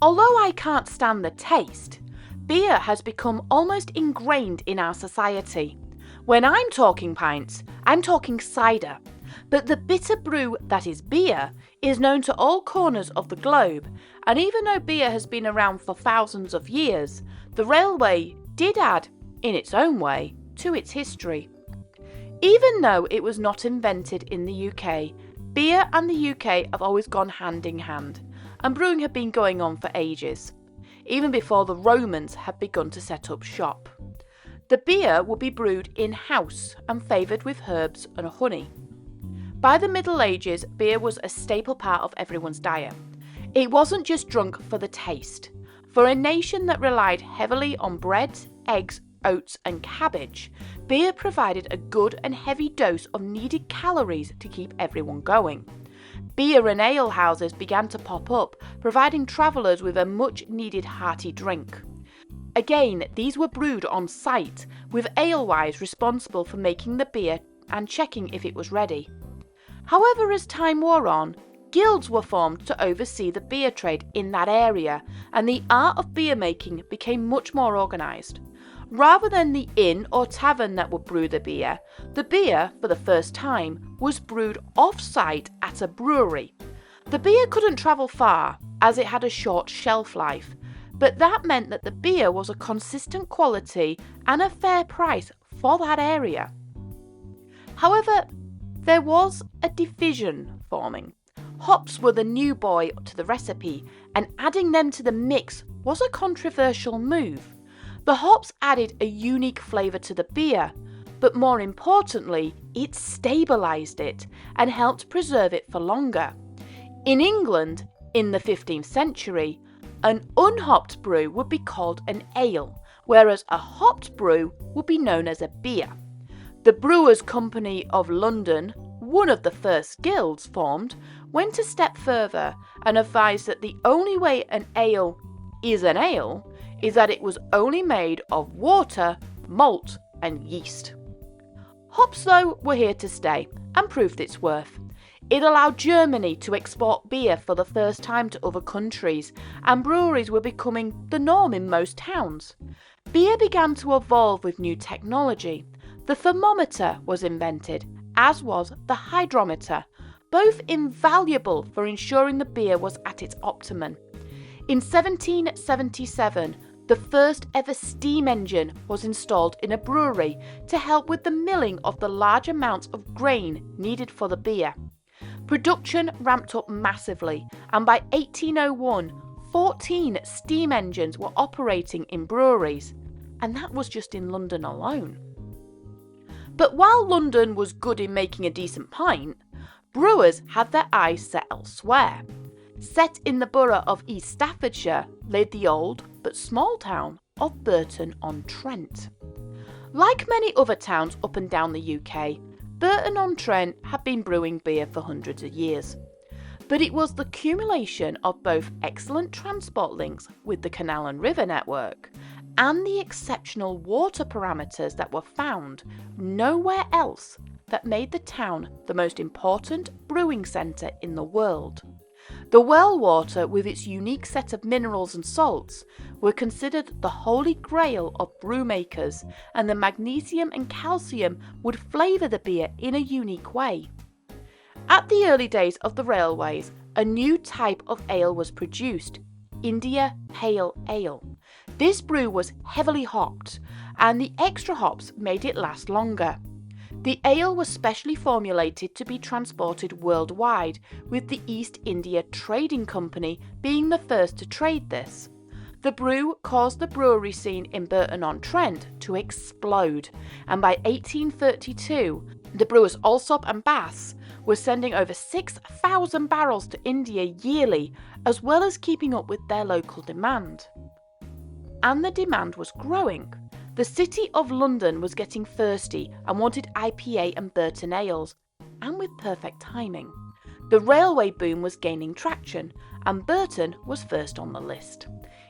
Although I can't stand the taste, beer has become almost ingrained in our society. When I'm talking pints, I'm talking cider. But the bitter brew that is beer is known to all corners of the globe, and even though beer has been around for thousands of years, the railway did add, in its own way, to its history. Even though it was not invented in the UK, beer and the UK have always gone hand in hand, and brewing had been going on for ages, even before the Romans had begun to set up shop. The beer would be brewed in-house and favoured with herbs and honey. By the Middle Ages, beer was a staple part of everyone's diet. It wasn't just drunk for the taste. For a nation that relied heavily on bread, eggs, oats and cabbage, beer provided a good and heavy dose of needed calories to keep everyone going. Beer and ale houses began to pop up, providing travellers with a much-needed hearty drink. Again, these were brewed on site, with alewives responsible for making the beer and checking if it was ready. However, as time wore on, guilds were formed to oversee the beer trade in that area, and the art of beer making became much more organised. Rather than the inn or tavern that would brew the beer, for the first time, was brewed off-site at a brewery. The beer couldn't travel far, as it had a short shelf life, but that meant that the beer was a consistent quality and a fair price for that area. However, there was a division forming. Hops were the new boy to the recipe, and adding them to the mix was a controversial move. The hops added a unique flavour to the beer, but more importantly, it stabilised it and helped preserve it for longer. In England, in the 15th century, an unhopped brew would be called an ale, whereas a hopped brew would be known as a beer. The Brewers' Company of London, one of the first guilds formed, went a step further and advised that the only way an ale is that it was only made of water, malt and yeast. Hops, though, were here to stay and proved its worth. It allowed Germany to export beer for the first time to other countries, and breweries were becoming the norm in most towns. Beer began to evolve with new technology. The thermometer was invented, as was the hydrometer, both invaluable for ensuring the beer was at its optimum. In 1777, the first ever steam engine was installed in a brewery to help with the milling of the large amounts of grain needed for the beer. Production ramped up massively, and by 1801, 14 steam engines were operating in breweries, and that was just in London alone. But while London was good in making a decent pint, brewers had their eyes set elsewhere. Set in the borough of East Staffordshire lay the old but small town of Burton on Trent. Like many other towns up and down the UK, Burton on Trent had been brewing beer for hundreds of years. But it was the accumulation of both excellent transport links with the canal and river network and the exceptional water parameters that were found nowhere else that made the town the most important brewing centre in the world. The well water, with its unique set of minerals and salts, were considered the holy grail of brewmakers, and the magnesium and calcium would flavour the beer in a unique way. At the early days of the railways, a new type of ale was produced, India Pale Ale. This brew was heavily hopped, and the extra hops made it last longer. The ale was specially formulated to be transported worldwide, with the East India Trading Company being the first to trade this. The brew caused the brewery scene in Burton-on-Trent to explode, and by 1832, the brewers Allsop and Bass were sending over 6,000 barrels to India yearly, as well as keeping up with their local demand. And the demand was growing. The City of London was getting thirsty and wanted IPA and Burton ales, and with perfect timing. The railway boom was gaining traction, and Burton was first on the list.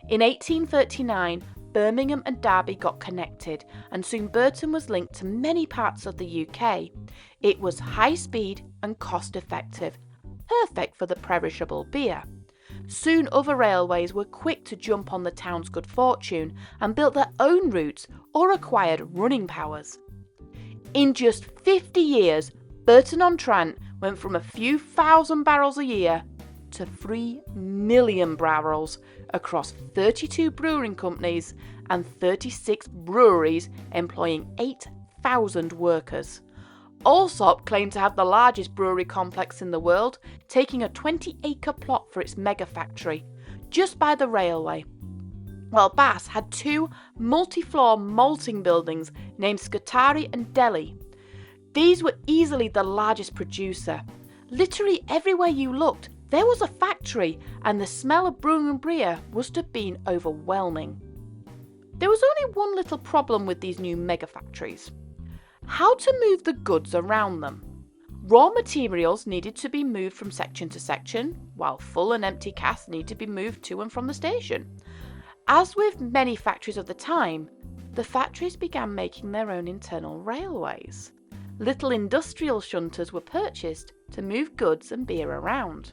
In 1839, Birmingham and Derby got connected, and soon Burton was linked to many parts of the UK. It was high speed and cost effective, perfect for the perishable beer. Soon other railways were quick to jump on the town's good fortune and built their own routes or acquired running powers. In just 50 years, Burton-on-Trent went from a few thousand barrels a year to 3 million barrels across 32 brewing companies and 36 breweries employing 8,000 workers. Allsop claimed to have the largest brewery complex in the world, taking a 20-acre plot for its mega factory, just by the railway. While Bass had 2 multi-floor malting buildings named Scutari and Delhi. These were easily the largest producer. Literally everywhere you looked, there was a factory, and the smell of brewing and beer must have been overwhelming. There was only one little problem with these new mega factories: how to move the goods around them. Raw materials needed to be moved from section to section, while full and empty casks needed to be moved to and from the station. As with many factories of the time, the factories began making their own internal railways. Little industrial shunters were purchased to move goods and beer around.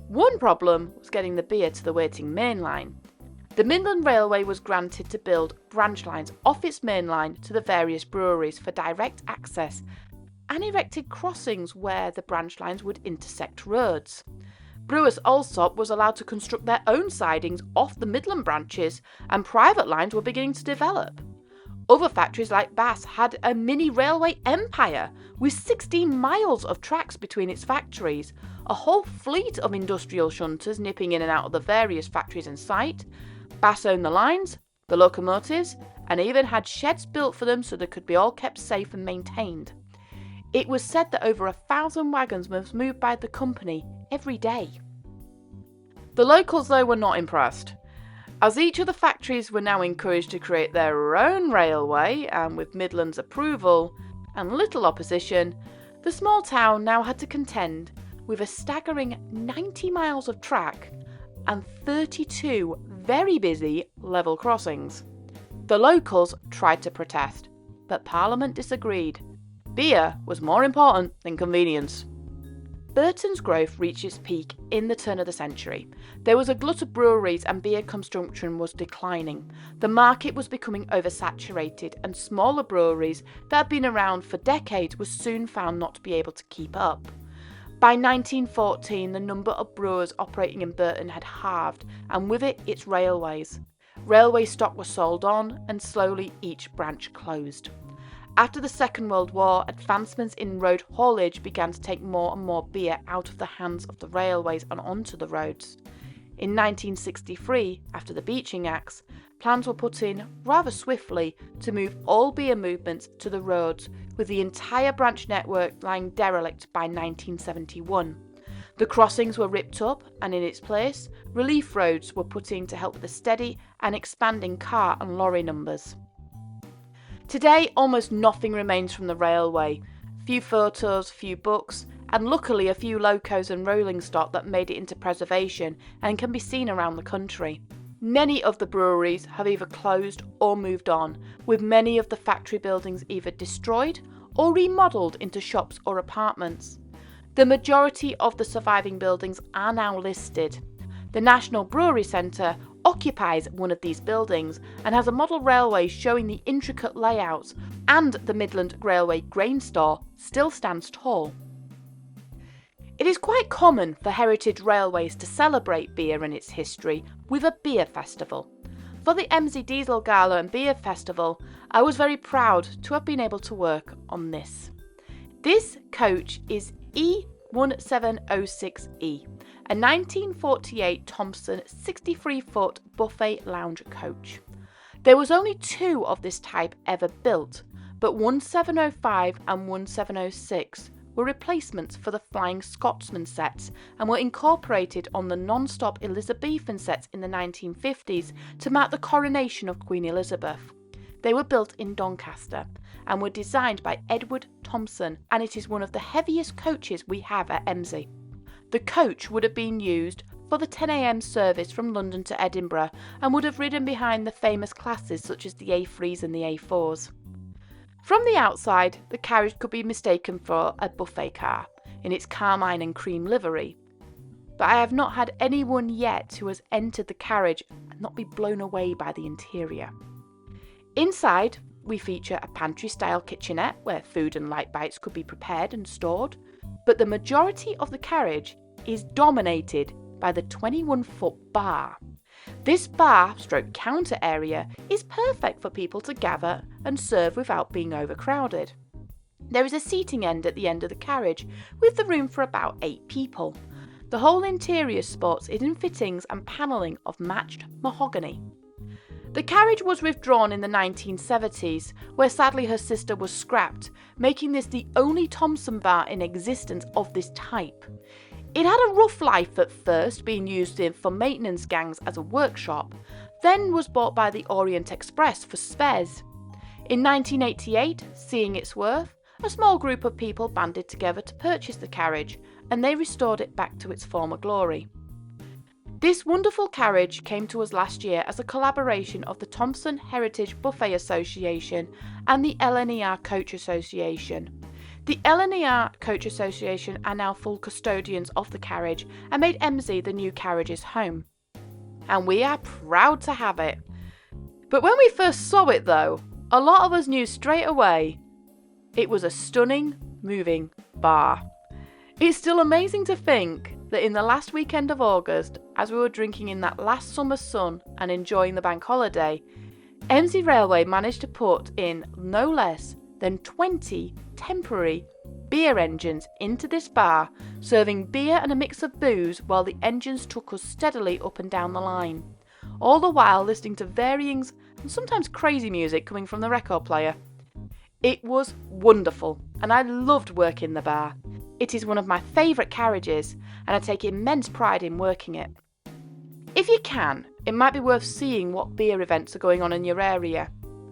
One problem was getting the beer to the waiting main line. The Midland Railway was granted to build branch lines off its main line to the various breweries for direct access, and erected crossings where the branch lines would intersect roads. Brewers Allsop was allowed to construct their own sidings off the Midland branches, and private lines were beginning to develop. Other factories like Bass had a mini railway empire with 16 miles of tracks between its factories, a whole fleet of industrial shunters nipping in and out of the various factories in sight. Bass owned the lines, the locomotives, and even had sheds built for them so they could be all kept safe and maintained. It was said that over 1,000 wagons was moved by the company every day. The locals, though, were not impressed. As each of the factories were now encouraged to create their own railway, and with Midland's approval and little opposition, the small town now had to contend with a staggering 90 miles of track and 32 very busy level crossings. The locals tried to protest, but Parliament disagreed. Beer was more important than convenience. Burton's growth reached its peak in the turn of the century. There was a glut of breweries and beer consumption was declining. The market was becoming oversaturated, and smaller breweries that had been around for decades were soon found not to be able to keep up. By 1914, the number of brewers operating in Burton had halved, and with it, its railways. Railway stock was sold on, and slowly each branch closed. After the Second World War, advancements in road haulage began to take more and more beer out of the hands of the railways and onto the roads. In 1963, after the Beeching Acts, plans were put in rather swiftly to move all beer movements to the roads, with the entire branch network lying derelict by 1971. The crossings were ripped up, and in its place, relief roads were put in to help with the steady and expanding car and lorry numbers. Today, almost nothing remains from the railway. Few photos, few books, and luckily a few locos and rolling stock that made it into preservation and can be seen around the country. Many of the breweries have either closed or moved on, with many of the factory buildings either destroyed or remodelled into shops or apartments. The majority of the surviving buildings are now listed. The National Brewery Centre occupies one of these buildings and has a model railway showing the intricate layouts, and the Midland Railway Grain Store still stands tall. It is quite common for heritage railways to celebrate beer and its history with a beer festival. For the MZ Diesel Gala and Beer Festival, I was very proud to have been able to work on this. This coach is E1706E, a 1948 Thompson 63-foot buffet lounge coach. There was only 2 of this type ever built, but 1705 and 1706 were replacements for the Flying Scotsman sets and were incorporated on the non-stop Elizabethan sets in the 1950s to mark the coronation of Queen Elizabeth. They were built in Doncaster and were designed by Edward Thompson, and it is one of the heaviest coaches we have at MZ. The coach would have been used for the 10 a.m. service from London to Edinburgh and would have ridden behind the famous classes such as the A3s and the A4s. From the outside, the carriage could be mistaken for a buffet car in its carmine and cream livery. but I have not had anyone yet who has entered the carriage and not be blown away by the interior. Inside, we feature a pantry-style kitchenette where food and light bites could be prepared and stored, but the majority of the carriage is dominated by the 21-foot bar. This bar/counter area is perfect for people to gather and serve without being overcrowded. There is a seating end at the end of the carriage with the room for about 8 people. The whole interior sports hidden fittings and panelling of matched mahogany. The carriage was withdrawn in the 1970s, where sadly her sister was scrapped, making this the only Thompson bar in existence of this type. It had a rough life at first, being used for maintenance gangs as a workshop, then was bought by the Orient Express for spares. In 1988, seeing its worth, a small group of people banded together to purchase the carriage, and they restored it back to its former glory. This wonderful carriage came to us last year as a collaboration of the Thompson Heritage Buffet Association and the L&ER Coach Association. The L&ER Coach Association are now full custodians of the carriage and made MZ the new carriage's home. And we are proud to have it. But when we first saw it though, a lot of us knew straight away it was a stunning, moving bar. It's still amazing to think that in the last weekend of August, as we were drinking in that last summer sun and enjoying the bank holiday, MZ Railway managed to put in no less than 20 temporary beer engines into this bar, serving beer and a mix of booze while the engines took us steadily up and down the line, all the while listening to varying and sometimes crazy music coming from the record player. It was wonderful, and I loved working the bar. It is one of my favourite carriages, and I take immense pride in working it. If you can, it might be worth seeing what beer events are going on in your area.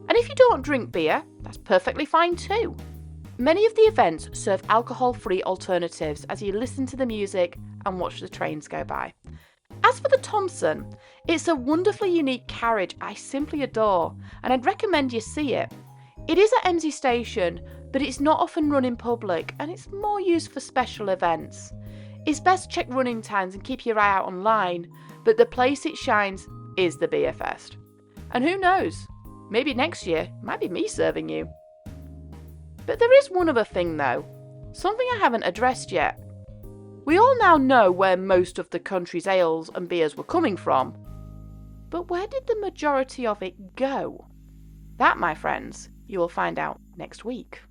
And if you don't drink beer, that's perfectly fine too. Many of the events serve alcohol-free alternatives as you listen to the music and watch the trains go by. As for the Thompson, it's a wonderfully unique carriage I simply adore, and I'd recommend you see it. It is at MZ Station, but it's not often run in public and it's more used for special events. It's best to check running times and keep your eye out online, but the place it shines is the Beer Fest. And who knows, maybe next year it might be me serving you. But there is one other thing though, something I haven't addressed yet. We all now know where most of the country's ales and beers were coming from, but where did the majority of it go? That, my friends, you will find out next week.